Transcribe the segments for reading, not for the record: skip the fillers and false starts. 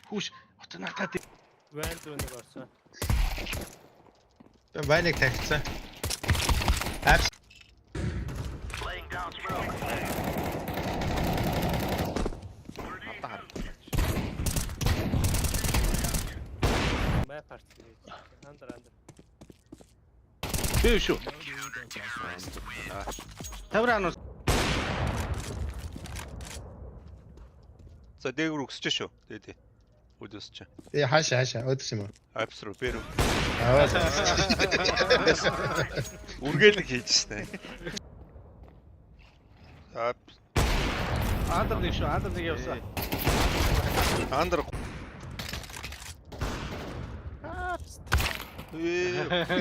Хүүш отнатаад Ван зүүнэг орсон. Ваныг тавьчихсан. Апс. Мэ парт гэж. Андер. би шүү. Тавраа За дээгүүр өгсөж шүү. Дээд. Өдөөсч. Хаашаа өдөрч юм уу? Апс руу бэр. Аа. Үргэлэг хийж штэ. Апс. андер нэг явсаа. Андер. Ой.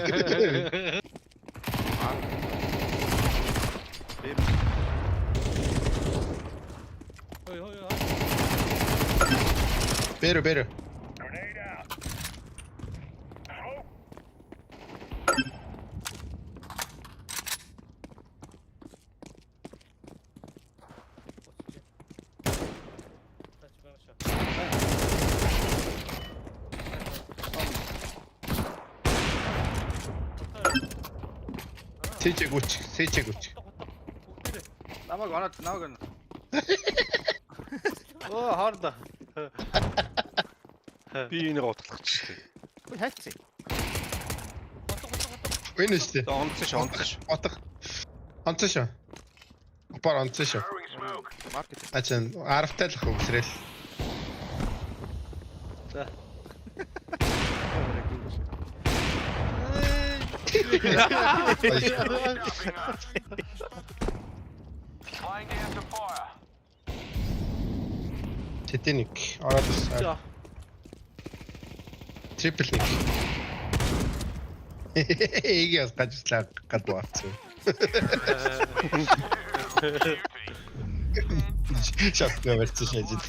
Бэро. Сэжэгүүч. Намайг оноод. Оо хоордоо. Би энийг утгалах штэ. Ой хайцсан. Энэ штэ. Онцш. Онцсон шүү. Опор онцсон шүү. Маркет. Ачаа 10-тай л хөвсрэл. За. Тэтник ороод ирсэн. Трипл ник. Ийгээс гажслаа гадуурсан. Шат нэмэрч шийдэж.